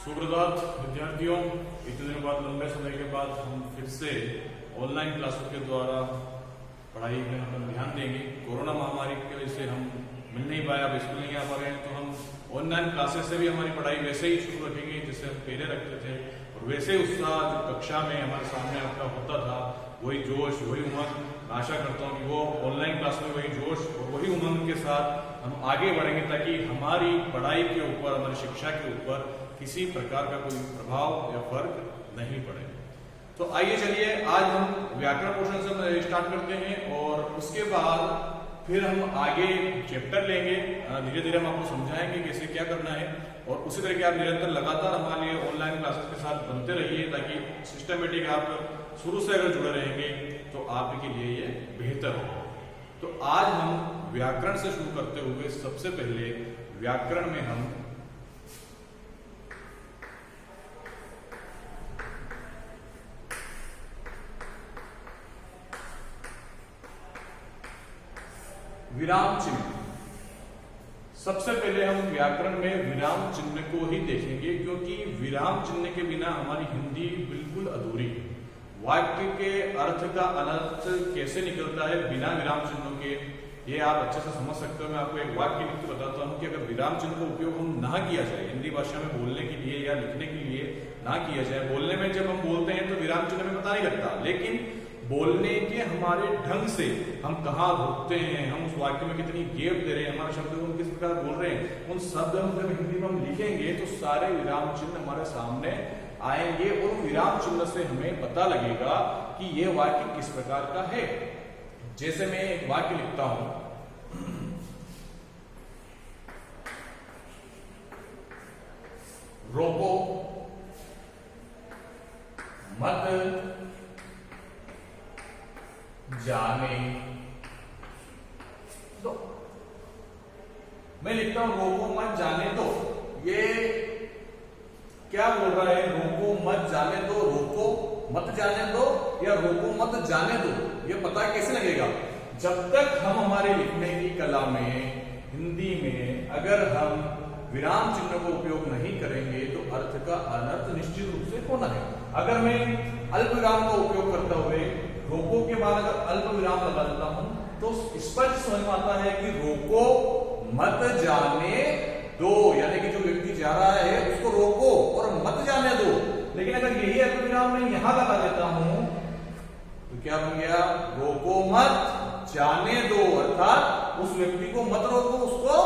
सुप्रभात विद्यार्थियों, इतने दिनों बाद लंबे समय के बाद हम फिर से ऑनलाइन क्लासों के द्वारा पढ़ाई में हम ध्यान देंगे। कोरोना महामारी की वजह से हम मिल नहीं पाए, अब स्कूल नहीं आ पा रहे हैं, तो हम ऑनलाइन क्लासेस से भी हमारी पढ़ाई वैसे ही शुरू रखेंगे जैसे हम पहले रखते थे, और वैसे उत्साह जो कक्षा में हमारे सामने आपका होता था, वही जोश, वही उमंग। आशा करता हूँ कि वो ऑनलाइन क्लास में वही जोश और वही उमंग के साथ हम आगे बढ़ेंगे, ताकि हमारी पढ़ाई के ऊपर, हमारी शिक्षा के ऊपर किसी प्रकार का कोई प्रभाव या फर्क नहीं पड़े। तो आइए चलिए आज हम व्याकरण पोर्शन से स्टार्ट करते हैं और उसके बाद फिर हम आगे चैप्टर लेंगे। धीरे धीरे हम आपको समझाएंगे कैसे क्या करना है, और उसी तरह के आप निरंतर लगातार हमारे लिए ऑनलाइन क्लासेस के साथ बनते रहिए, ताकि सिस्टमेटिक आप शुरू से अगर जुड़े रहेंगे तो आपके लिए ये बेहतर होगा। तो आज हम व्याकरण से शुरू करते हुए सबसे पहले व्याकरण में हम विराम चिन्ह, सबसे पहले हम व्याकरण में विराम चिन्ह को ही देखेंगे, क्योंकि विराम चिन्ह के बिना हमारी हिंदी बिल्कुल अधूरी है। वाक्य के अर्थ का अनर्थ कैसे निकलता है बिना विराम चिन्हों के, ये आप अच्छे से समझ सकते हो। मैं आपको एक वाक्य लिख के बताता हूं कि अगर विराम चिन्ह का उपयोग हम ना किया जाए, हिंदी भाषा में बोलने के लिए या लिखने के लिए ना किया जाए, बोलने में जब हम बोलते हैं तो विराम चिन्ह में पता नहीं लगता, लेकिन बोलने के हमारे ढंग से हम कहाँ रुकते हैं, हम उस वाक्य में कितनी गैप दे रहे हैं, हमारे शब्द को हम किस प्रकार बोल रहे हैं, उन शब्द हम जब हिंदी में हम लिखेंगे तो सारे विराम चिन्ह हमारे सामने आएंगे, और विराम चिन्ह से हमें पता लगेगा कि यह वाक्य किस प्रकार का है। जैसे मैं एक वाक्य लिखता हूं, रोको मत जाने दो। मैं लिखता हूं रोको मत जाने दो, ये क्या बोल रहा है? रोको मत जाने दो, रोको मत जाने दो या रोको मत जाने दो, ये पता कैसे लगेगा? जब तक हम हमारे लिखने की कला में, हिंदी में अगर हम विराम चिन्ह का उपयोग नहीं करेंगे तो अर्थ का अनर्थ निश्चित रूप से होना है। अगर मैं अल्प विराम का उपयोग करता हुए रोको के बाद अगर अल्प विराम लगा देता हूं तो स्पष्ट समझ में आता है कि रोको मत जाने दो, यानी कि जो व्यक्ति जा रहा है उसको रोको और मत जाने दो। लेकिन अगर यही अल्प विराम मैं यहां लगा देता हूं तो क्या बन गया? रोको मत जाने दो, अर्थात उस व्यक्ति को मत रोको, उसको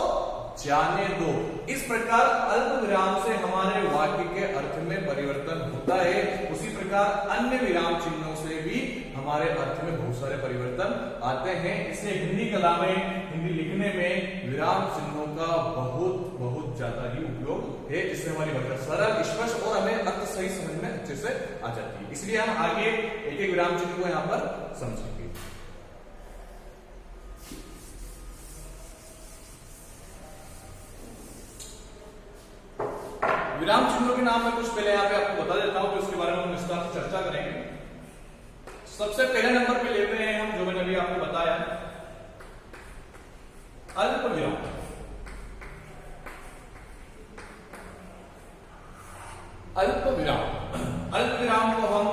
जाने दो। इस प्रकार अल्प विराम से हमारे वाक्य के अर्थ में परिवर्तन होता है। उसी प्रकार अन्य विराम चिन्हों से भी हमारे अर्थ में बहुत सारे परिवर्तन आते हैं। इसलिए हिंदी कला में, हिंदी लिखने में विराम चिन्हों का बहुत बहुत ज्यादा ही उपयोग है, जिससे हमारी भाषा सरल, स्पष्ट और हमें अर्थ सही समझ में अच्छे से आ जाती है। इसलिए हम आगे एक एक विराम चिन्ह को यहाँ पर समझेंगे। विराम चिन्हों के नाम में कुछ पहले यहाँ पे आपको बता देता हूं, तो इसके बारे में हम विस्तार से चर्चा करेंगे। सबसे पहले नंबर पे लेते हैं हम, जो मैंने अभी आपको बताया, अल्प विराम। अल्प विराम, अल्प विराम को हम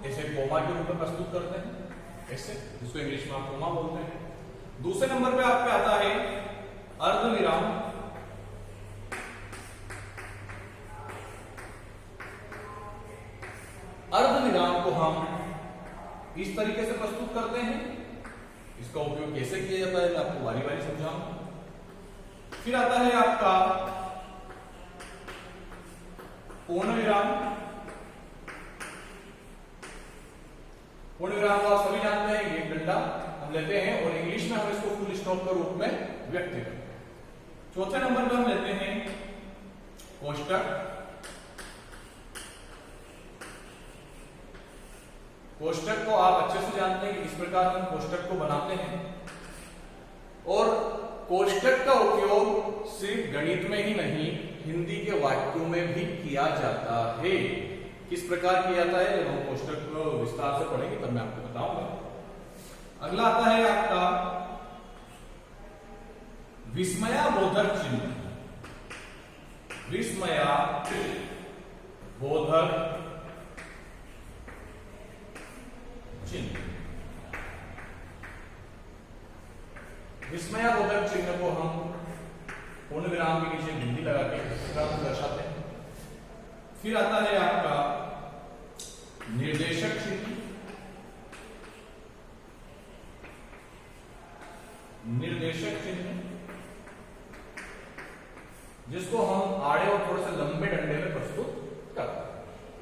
ऐसे कोमा के रूप में प्रस्तुत करते हैं, ऐसे, जिसको इंग्लिश में आप कोमा बोलते हैं। दूसरे नंबर पे आपके आता है अर्ध विराम। अर्ध विराम को हम इस तरीके से प्रस्तुत करते हैं। इसका उपयोग कैसे किया जाता है मैं आपको बारी बारी समझाऊंगा। फिर आता है आपका पूर्ण विराम। पूर्ण विराम को आप सभी जानते हैं, एक डंडा हम लेते हैं और इंग्लिश में हम इसको फुल स्टॉप के रूप में व्यक्त करते हैं। चौथे नंबर पर हम लेते हैं कोष्टक। कोष्टक को आप अच्छे से जानते हैं कि इस प्रकार हम कोष्टक को बनाते हैं, और कोष्टक का उपयोग सिर्फ गणित में ही नहीं, हिंदी के वाक्यों में भी किया जाता है। किस प्रकार किया जाता है, जब हम कोष्टक को विस्तार से पढ़ेंगे तब मैं आपको बताऊंगा। अगला आता है आपका विस्मयाबोधक चिन्ह। विस्मया बोधक चिन्ह। विस्मयाबोधक चिन्ह को हम पूर्ण विराम के नीचे बिंदी लगा के दर्शाते हैं। फिर आता है आपका निर्देशक चिन्ह। निर्देशक चिन्ह जिसको हम आड़े और थोड़े से लंबे डंडे में प्रस्तुत करते हैं।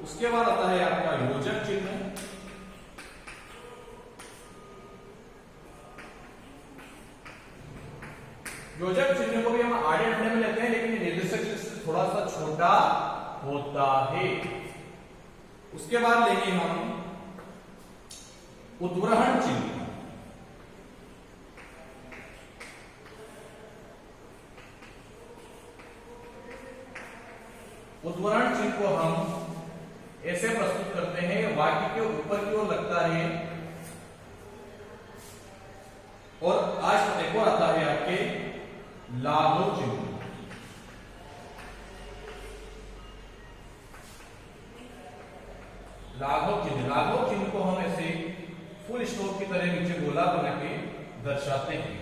उसके बाद आता है आपका योजक चिन्ह। योजक चिन्ह को भी हम आड़े डंडे में लेते हैं, लेकिन निर्देशक चिन्ह से थोड़ा सा छोटा होता है। उसके बाद लेंगे हम उद्ग्रहण चिन्ह। उद्ग्रहण चिन्ह को हम ऐसे प्रस्तुत करते हैं, वाक्य के ऊपर की ओर लगता है और आज एक और आता है आपके लाघव चिन्ह। लाघव चिन्ह को हम ऐसे फुल स्टॉप की तरह नीचे गोला बना के दर्शाते हैं।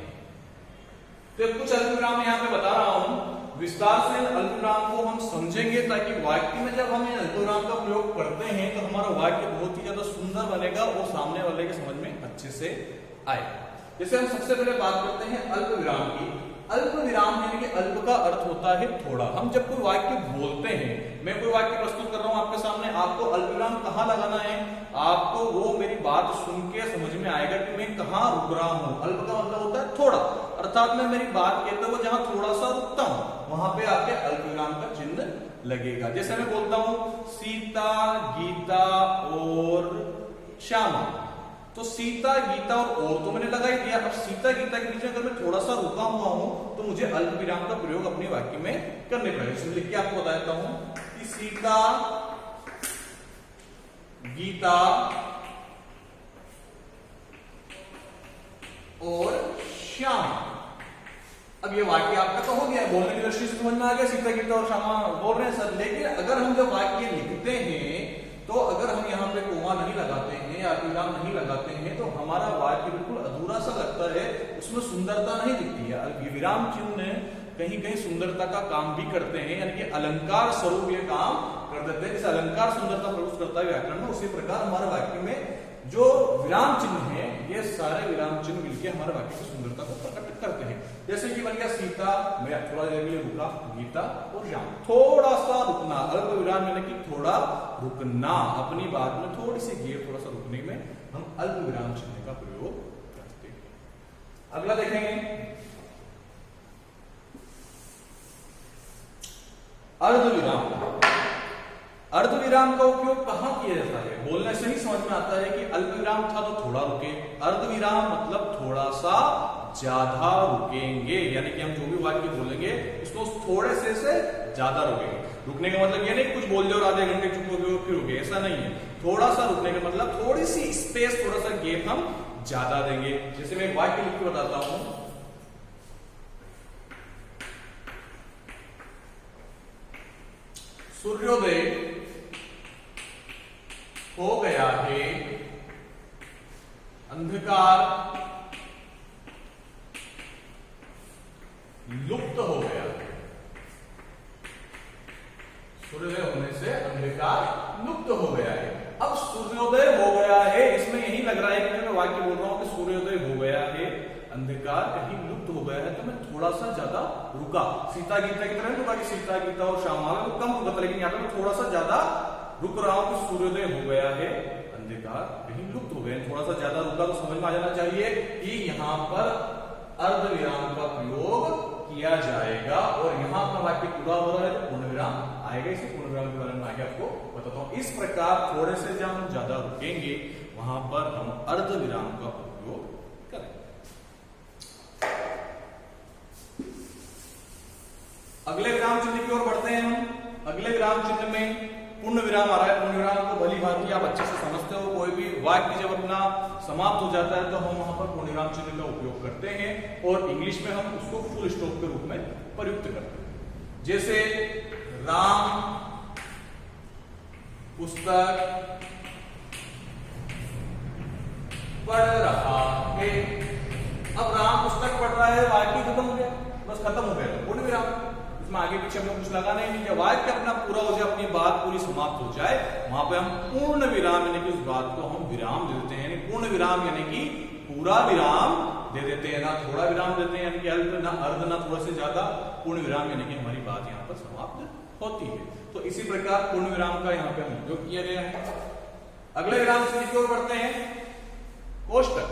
तो कुछ अल्पविराम यहां पे बता रहा हूं, विस्तार से अल्पविराम को हम समझेंगे ताकि वाक्य में जब हम अल्पविराम का प्रयोग करते हैं तो हमारा वाक्य बहुत ही ज्यादा सुंदर बनेगा और सामने वाले के समझ में अच्छे से आएगा। जैसे हम सबसे पहले बात करते हैं अल्पविराम की। अल्पविराम यानी कि अल्प का अर्थ होता है थोड़ा। हम जब कोई वाक्य बोलते हैं, मैं कोई वाक्य प्रस्तुत कर रहा हूं आपके सामने, आपको अल्पविराम कहां लगाना है, आपको वो मेरी बात सुन के समझ में आएगा कि मैं कहां रुक रहा हूं। अल्प का मतलब होता है थोड़ा, अर्थात मैं मेरी बात कहते हुए जहां थोड़ा सा रुकता हूं वहां पे आपके अल्पविराम का चिन्ह लगेगा। जैसे मैं बोलता हूं सीता, गीता और श्यामा, तो सीता, गीता और तो मैंने लगा ही दिया। अब सीता गीता के बीच में अगर मैं थोड़ा सा रुका हुआ हूं तो मुझे अल्पविराम का प्रयोग अपने वाक्य में करने पड़ेगा। इसलिए लिख के आपको बता देता हूं कि सीता, गीता और श्यामा। अब ये वाक्य आपका तो हो गया, बोलने की दृष्टि से समझ में आ गया, सीता, गीता और श्यामा बोल रहे हैं सर। लेकिन अगर हम जब वाक्य लिखते हैं तो अगर हम यहाँ पे कोमा नहीं लगाते हैं या अल्पविराम नहीं लगाते हैं तो हमारा वाक्य बिल्कुल अधूरा सा लगता है, उसमें सुंदरता नहीं दिखती है। विराम चिन्ह कहीं कहीं सुंदरता का काम भी करते हैं, यानी कि अलंकार स्वरूप ये काम कर देते हैं। जैसे अलंकार सुंदरता प्रस्तुत करता है व्याकरण में, उसी प्रकार हमारे वाक्य में जो विराम चिन्ह है, ये सारे विराम चिन्ह मिलकर हमारे वाक्य की सुंदरता को प्रकट करते हैं। जैसे कि बन गया सीता, मैं थोड़ा देर के लिए रुका, गीता और श्याम, थोड़ा सा रुकना। अल्प विराम यानी कि थोड़ा रुकना, अपनी बात में थोड़ी सी घेर, थोड़ा सा रुकने में हम अल्प विराम चिन्ह का प्रयोग करते हैं। अगला देखेंगे अर्धविराम। अर्धविराम का उपयोग कहां किया जाता है? बोलने से ही समझ में आता है कि अल्पविराम था तो थोड़ा रुके, अर्धविराम मतलब थोड़ा सा ज्यादा रुकेंगे, यानी कि हम जो भी वाक्य बोलेंगे उसको थोड़े से ज्यादा रुकेंगे। रुकने का मतलब ये नहीं कुछ बोल दो और आधे घंटे चुप हो गए फिर रुके, ऐसा नहीं है। थोड़ा सा रुकने का मतलब थोड़ी सी स्पेस, थोड़ा सा गैप हम ज्यादा देंगे। जैसे मैं एक वाक्य लिख के बताता हूं, सूर्योदय हो गया है, अंधकार लुप्त हो गया है। सूर्योदय होने से अंधकार लुप्त हो गया है। अब सूर्योदय हो गया है, इसमें यही लग रहा है कि मैं वाक्य बोल रहा हूं कि सूर्योदय हो गया है, अंधकार कहीं लुप्त हो गया है, तो मैं थोड़ा सा ज्यादा रुका। सीता गीता की तरह रुका कि सीता गीता और श्यामा में कम रुका था, लेकिन यहाँ पे मैं थोड़ा सा ज्यादा रुक रहा हूं कि सूर्योदय हो गया है, अंधकार कहीं लुप्त हो गया। थोड़ा सा ज्यादा रुका तो समझ में आ जाना चाहिए कि यहाँ पर अर्धविराम का प्रयोग किया जाएगा और यहाँ अपना वाक्य पूरा हो रहा है तो पूर्ण विराम आएगा। इसे पूर्ण विराम के बारे में आगे आपको बताता हूँ। इस प्रकार थोड़े से जब हम ज्यादा रुकेंगे वहां पर हम अर्धविराम का उपयोग करेंगे। अगले विराम चिन्ह की ओर बढ़ते हैं हम। अगले विराम चिन्ह में पूर्ण विराम आ रहा है। पूर्ण विराम को भली भांति आप अच्छे से समझते हो। कोई भी वाक्य जब अपना समाप्त हो जाता है तो हम वहां पर पूर्ण विराम चिन्ह का उपयोग करते हैं और इंग्लिश में हम उसको फुल स्टॉप के रूप में प्रयुक्त करते हैं। जैसे राम पुस्तक पढ़ रहा है। अब राम पुस्तक पढ़ रहा है, वाक्य खत्म हो गया, बस खत्म हो गया, पूर्ण विराम। इसमें आगे पीछे हम लोग कुछ लगाना ही नहीं है, वाक्य अपना पूरा हो जाए, अपनी बात पूरी समाप्त हो जाए, वहां पे हम पूर्ण विराम यानी कि उस बात को हम विराम दे देते हैं। यानी पूर्ण विराम यानी कि पूरा विराम दे देते हैं, ना थोड़ा विराम देते हैं यानी कि अल्प, ना अर्ध, ना थोड़ा से ज्यादा। पूर्ण विराम यानी कि हमारी बात यहाँ पर समाप्त होती है। तो इसी प्रकार पूर्ण विराम का यहाँ पे हम उपयोग किया गया है। अगले विराम से की ओर बढ़ते हैं, कोष्टक।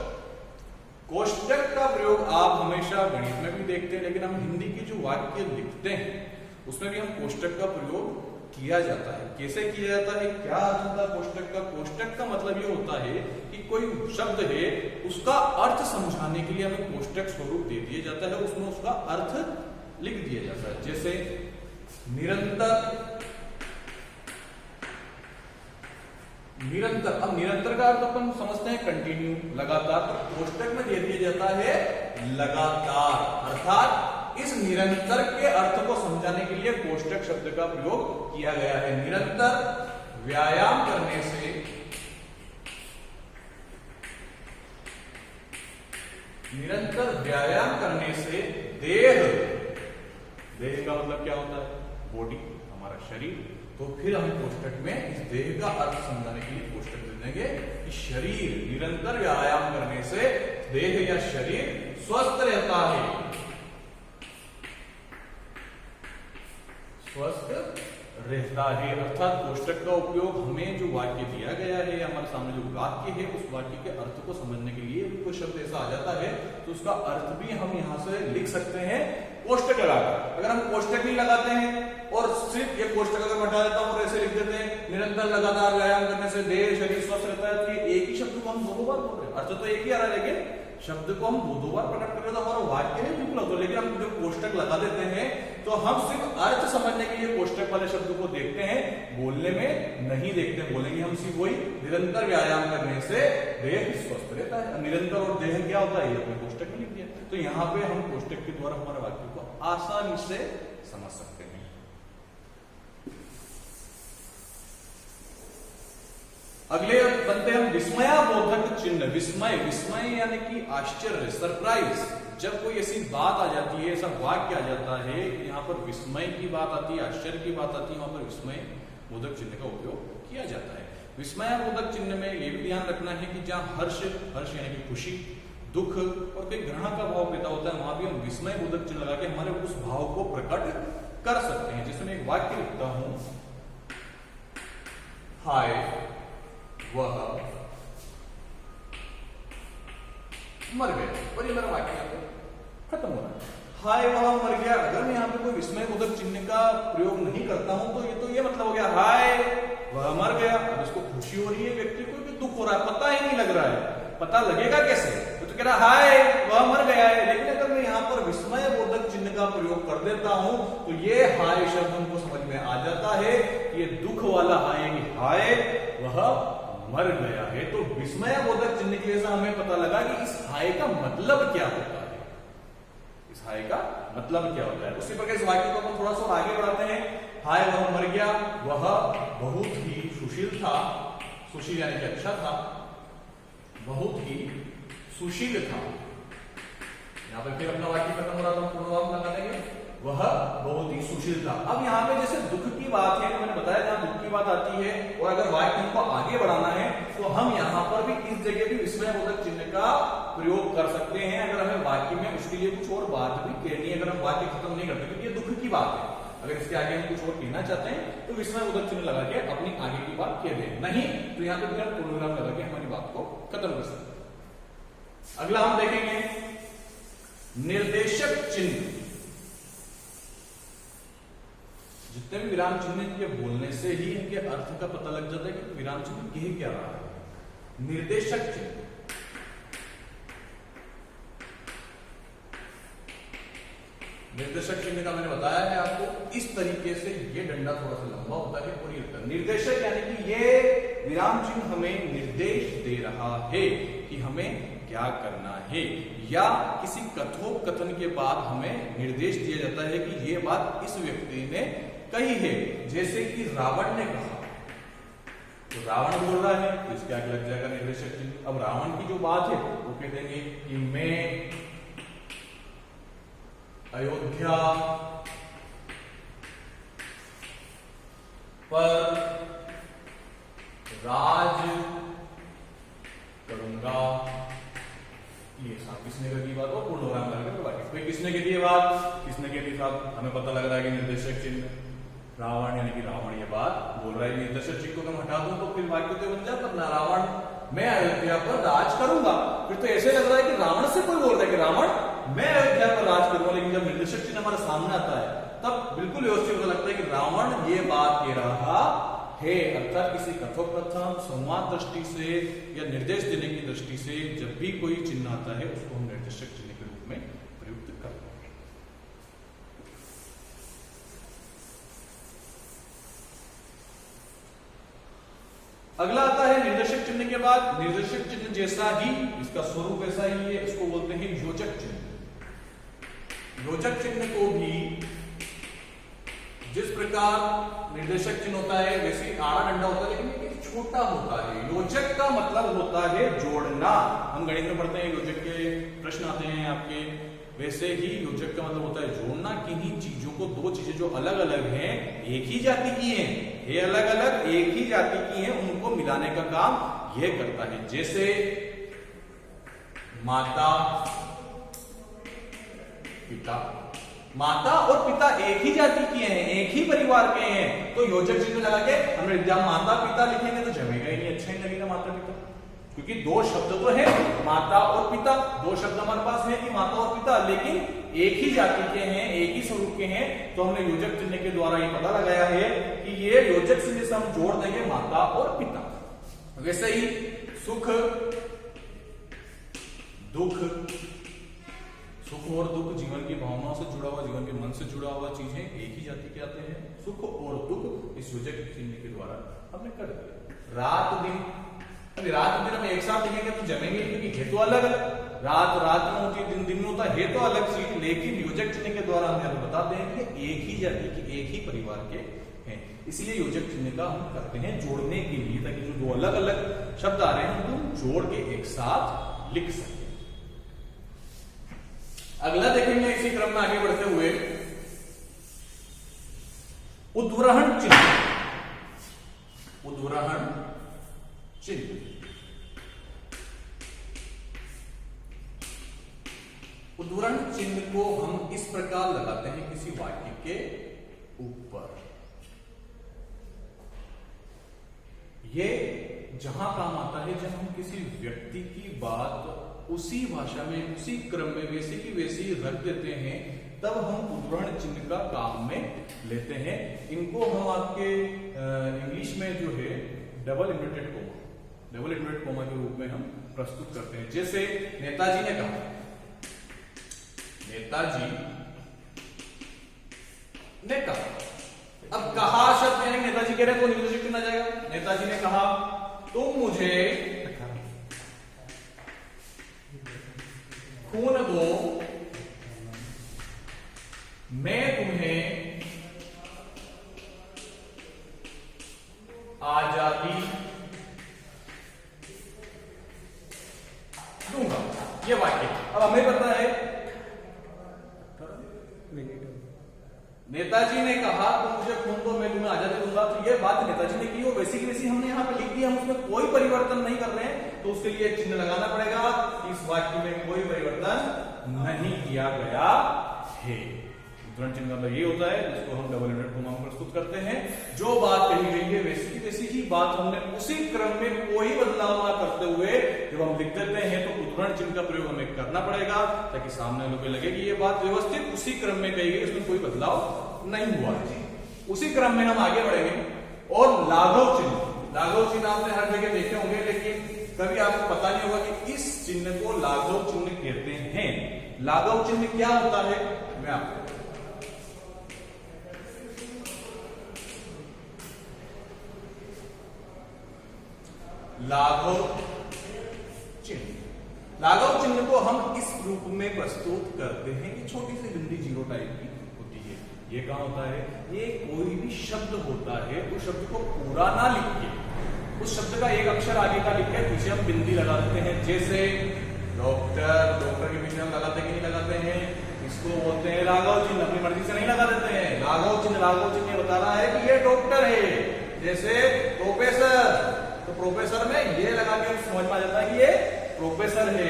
कोष्टक का प्रयोग आप हमेशा गणित में भी देखते हैं, लेकिन हम हिंदी की जो वाक्य लिखते हैं उसमें भी हम कोष्टक का प्रयोग किया जाता है। कैसे किया जाता है, क्या अर्थ होता है कोष्टक का? कोष्टक का मतलब ये होता है कि कोई शब्द है, उसका अर्थ समझाने के लिए हमें कोष्टक स्वरूप दे दिया जाता है, उसमें उसका अर्थ लिख दिया जाता है। जैसे निरंतर, निरंतर, अब निरंतर का अर्थ अपन समझते हैं कंटिन्यू, लगातार, तो कोष्टक में दे दिया जाता है लगातार, अर्थात इस निरंतर के अर्थ को समझाने के लिए कोष्टक शब्द का प्रयोग किया गया है। निरंतर व्यायाम करने से, निरंतर व्यायाम करने से देह, देह का मतलब क्या होता है? बॉडी, हमारा शरीर। तो फिर हम कोष्टक में इस देह का अर्थ समझाने के लिए कोष्टक दे देंगे कि शरीर, निरंतर व्यायाम करने से देह या शरीर स्वस्थ रहता है, स्वस्थ रहता है। अर्थात कोष्टक का उपयोग हमें जो वाक्य दिया गया है, हमारे सामने जो वाक्य है, उस वाक्य के अर्थ को समझने के लिए कोई शब्द ऐसा आ जाता है तो उसका अर्थ भी हम यहाँ से लिख सकते हैं कोष्टक लगाकर। अगर हम कोष्टक नहीं लगाते हैं और सिर्फ ये कोष्टक अगर हटा देता हूं और ऐसे लिख देते हैं निरंतर लगातार व्यायाम करने से देह शरीर स्वस्थ रहता है, तो ये एक ही शब्द को हम दो बार बोल रहे हैं, अर्थ तो एक ही आ रहा है, लेकिन शब्द को हम दो बार प्रकट कर रहे हैं तो हमारा वाक्य है बिल्कुल होता है। लेकिन हम जब कोष्टक लगा देते हैं तो हम सिर्फ अर्थ समझने के लिए कोष्टक वाले शब्द को देखते हैं, बोलने में नहीं देखते। बोलेंगे हम सिर्फ वही, निरंतर व्यायाम करने से देह स्वस्थ रहता है। निरंतर और देह क्या होता है, ये अपने कोष्टक में लिख दिया। तो यहाँ पे हम कोष्टक के द्वारा हमारे वाक्य को आसानी से समझ सकते हैं। अगले बनते हम विस्मयाबोधक चिन्ह। विस्मय, विस्मय यानी कि आश्चर्य, सरप्राइज। जब कोई ऐसी बात आ जाती है, ऐसा वाक्य आ जाता है, यहाँ पर विस्मय की बात आती है, आश्चर्य की बात आती है, वहां पर विस्मय बोधक चिन्ह का उपयोग किया जाता है। विस्मयाबोधक चिन्ह में यह भी ध्यान रखना है कि जहां हर्ष, हर्ष यानी कि खुशी, दुख और कोई ग्रहण का भाव पैदा होता है, वहां भी हम विस्मय बोधक चिन्ह लगा के हमारे उस भाव को प्रकट कर सकते हैं। जैसे मैं एक वाक्य लिखता हूं, हाय वह मर गया, और ये मेरा वाक्य खत्म हो रहा है। हाय वह मर गया। अगर मैं यहाँ पे कोई विस्मय बोधक चिन्ह का प्रयोग नहीं करता हूं तो ये मतलब हो गया हाय वह मर गया। अब इसको खुशी हो रही है व्यक्ति को कि दुख हो रहा है, पता ही नहीं लग रहा है। पता लगेगा कैसे? तो कह रहा हाय वह मर गया है। लेकिन अगर मैं यहाँ पर विस्मय बोधक चिन्ह का प्रयोग कर देता हूं तो ये हाय शब्द हमको समझ में आ जाता है, ये दुख वाला हाय, हाय वह मर गया है। तो विस्मय बोधक चिन्ह की वजह से हमें पता लगा कि इस हाय का मतलब क्या होता है, इस हाय का मतलब क्या होता है। उसी प्रकार इस वाक्य को हम थोड़ा सा आगे बढ़ाते हैं। हाय वह मर गया, वह बहुत ही सुशील था, सुशील यानी कि अच्छा था, बहुत ही सुशील था। यहां पे फिर अपना वाक्य खत्म हो रहा था, पूर्णवाम लगा देंगे, वह बहुत ही सुशील था। अब यहाँ पे जैसे दुख की बात है, मैंने बताया जहां दुख की बात आती है और अगर वाक्य को आगे बढ़ाना है तो हम यहाँ पर भी इस जगह भी विस्मय बोधक चिन्ह का प्रयोग कर सकते हैं। अगर हमें वाक्य में उसके लिए कुछ और बात भी कहनी है, अगर हम वाक्य खत्म नहीं करते, क्योंकि ये दुख की बात है, अगर इसके आगे हम कुछ और कहना चाहते हैं तो विस्मय बोधक चिन्ह लगा के अपनी आगे की बात कह दें, नहीं तो यहाँ पे पूर्णविराम लगा के हमारी बात को खत्म कर सकते हैं। अगला हम देखेंगे निर्देशक चिन्ह। जितने भी विराम चिन्ह के बोलने से ही इनके अर्थ का पता लग जाता है कि विराम चिन्ह कह क्या रहा है। निर्देशक चिन्ह, निर्देशक चिन्ह का मैंने बताया है आपको इस तरीके से, ये डंडा थोड़ा सा लंबा होता है और ये निर्देशक यानी कि ये विराम चिन्ह हमें निर्देश दे रहा है कि हमें क्या करना है, या किसी कथोपकथन के बाद हमें निर्देश दिया जाता है कि ये बात इस व्यक्ति ने कही है। जैसे कि रावण ने कहा, तो रावण बोल रहा है तो इसके आगे लग जाएगा निर्देशक चिन्ह। अब रावण की जो बात है वो कह देंगे कि मैं अयोध्या पर राज करूंगा। ये साहब किसने कही बात, और पूर्ण विराम लगाकर बाकी कोई किसने कह दी बात, किसने कह दी साहब, हमें पता लग रहा है कि निर्देशक चिन्ह रावण, यानी कि रावण ये बात बोल रहा है। निर्देशक चिन्ह को मैं हटा दूं तो फिर वाक्य तो बन जाता ना, रावण मैं अयोध्या पर राज करूंगा। फिर तो ऐसे लग रहा है कि रावण से कोई बोल रहा है कि रावण मैं अयोध्या पर राज करूंगा, लेकिन जब निर्देशक चिन्ह हमारे सामने आता है तब बिल्कुल व्यवस्थित होता लगता है कि रावण ये बात कह रहा है। अर्थात किसी कथोपकथन संवाद दृष्टि से या निर्देश देने की दृष्टि से जब भी कोई चिन्ह आता है उसको हम निर्देशक चिन्ह के रूप में प्रयुक्त करते हैं। अगला आता है निर्देशक चिन्ह के बाद निर्देशक चिन्ह जैसा ही इसका स्वरूप ऐसा ही है, इसको बोलते हैं योजक चिन्ह। योजक चिन्ह को भी जिस प्रकार निर्देशक चिन्ह होता है वैसे आड़ा डंडा होता है, लेकिन ये छोटा होता है। योजक का मतलब होता है जोड़ना। हम गणित में पढ़ते हैं योजक के प्रश्न आते हैं आपके, वैसे ही योजक का मतलब होता है जोड़ना। किन्हीं चीजों को, दो चीजें जो अलग अलग हैं, एक ही जाति की हैं, ये अलग अलग एक ही जाति की हैं, उनको मिलाने का काम यह करता है। जैसे माता पिता, माता और पिता एक ही जाति के हैं, एक ही परिवार के हैं, तो योजक चिन्ह लगा के हमने जब माता पिता लिखेंगे तो जमेगा ही नहीं, अच्छा ही लगेगा माता पिता, क्योंकि दो शब्द तो है माता और पिता, दो शब्द हमारे पास है कि माता और पिता, लेकिन एक ही जाति के हैं, एक ही स्वरूप के हैं, तो हमने योजक चिन्ह के द्वारा ये पता लगाया है कि ये योजक चिन्ह से हम जोड़ देंगे माता और पिता। वैसे ही सुख दुख, सुख और दुख जीवन की भावनाओं से जुड़ा हुआ, जीवन के मन से जुड़ा हुआ चीजें एक ही जाति के आते हैं। सुख और दुख इस योजक चिन्ह के द्वारा हमने कर दिया। रात दिन, अभी रात दिन हम एक साथ लिखेंगे तो जमेंगे, क्योंकि है तो अलग अलग, रात रात में होती है, दिन दिन में होता है तो अलग चीज, लेकिन योजक चिन्ह के द्वारा हम बताते हैं कि एक ही जाति के, एक ही परिवार के हैं। इसलिए योजक चिन्ह का हम करते हैं जोड़ने के लिए, ताकि जो दो अलग अलग शब्द आ रहे हैं उनको जोड़ के एक साथ लिख सके। अगला देखेंगे इसी क्रम में आगे बढ़ते हुए उद्वहन चिन्ह। उद्वहन चिन्ह, उद्वहन चिन्ह को हम इस प्रकार लगाते हैं किसी वाक्य के ऊपर। ये जहां काम आता है जब हम किसी व्यक्ति की बात उसी भाषा में, उसी क्रम में वैसे की वैसी रख देते हैं, तब हम उद्वहन चिन्ह का काम में लेते हैं। इनको हम आपके इंग्लिश में जो है double inverted coma, double inverted coma के रूप में हम प्रस्तुत करते हैं। जैसे नेताजी ने कहा, नेताजी ने कहा, अब कहा शब्द यानी नेताजी कह रहे हैं तो निर्देशक चिन्ह आ जाएगा। नेताजी ने कहा तुम मुझे खून दो, मैं तुम्हें आजादी दूंगा। ये वाक्य अब हमें पता है, नेताजी ने कहा तुम मुझे खून दो मैं तुम्हें आजादी दूंगा, तो ये बात नेताजी ने की और वैसी की वैसी हमने यहाँ पे लिख दी, हम उसमें कोई परिवर्तन नहीं कर रहे हैं, तो उसके लिए चिन्ह लगाना पड़ेगा। इस वाक्य में कोई परिवर्तन नहीं किया गया है। उद्वहन चिन्ह का मतलब ये होता है जिसको हम डबल इन्वर्टेड कोमा में प्रस्तुत करते हैं। जो बात कही गई है वैसी की वैसी ही बात हमने उसी क्रम में कोई बदलाव ना करते हुए जब हम लिख देते हैं तो उद्वहन चिन्ह का प्रयोग हमें करना पड़ेगा, ताकि सामने लोगों को लगे कि ये बात व्यवस्थित उसी क्रम में कही गई, इसमें कोई बदलाव नहीं हुआ है। उसी क्रम में हम आगे बढ़ेंगे। और लाघव चिन्ह, लाघव चिन्ह आपने हर जगह देखे होंगे, लेकिन कभी आपको पता नहीं होगा कि इस चिन्ह को लाघव चिन्ह कहते हैं। लाघव चिन्ह क्या होता है, मैं आपको लाघव चिन्ह, लाघव चिन्ह को हम इस रूप में प्रस्तुत करते हैं कि छोटी सी बिंदी जीरो टाइप की होती है। ये कहां होता है, ये कोई भी शब्द होता है उस शब्द को पूरा ना लिख के उस शब्द का एक अक्षर आगे का लिख के पीछे हम बिंदी लगा देते हैं। जैसे डॉक्टर, डॉक्टर के पीछे हम लगाते कि नहीं लगाते हैं, इसको बोलते हैं लाघव चिन्ह, अपनी मर्जी से नहीं लगा देते हैं। लाघव चिन्ह ये बता रहा है कि ये डॉक्टर है। जैसे प्रोफेसर, तो प्रोफेसर में ये लगा के समझ में आ जाता है कि ये प्रोफेसर है।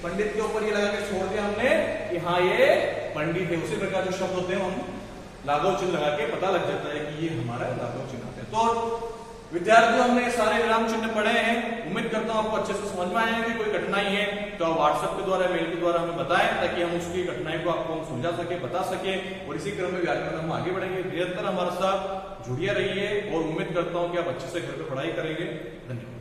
पंडित के ऊपर ये लगा के छोड़ दिया हमने कि हाँ ये पंडित है। उसी प्रकार जो शब्द होते हैं हम लाघव चिन्ह लगा के पता लग जाता है कि ये हमारा लाघव चिन्ह है। तो विद्यार्थियों, हमने सारे विराम चिन्ह पढ़े हैं। उम्मीद करता हूं आपको अच्छे से समझ में आएंगे। कोई कठिनाई है तो आप व्हाट्सएप के द्वारा, मेल के द्वारा हमें बताएं, ताकि हम उसकी कठिनाई को आपको हम समझा सके, बता सके। और इसी क्रम में व्याकरण हम आगे बढ़ेंगे। निरंतर हमारे साथ जुड़िए रहिए और उम्मीद करता हूं कि आप अच्छे से घर पे पढ़ाई करेंगे। धन्यवाद।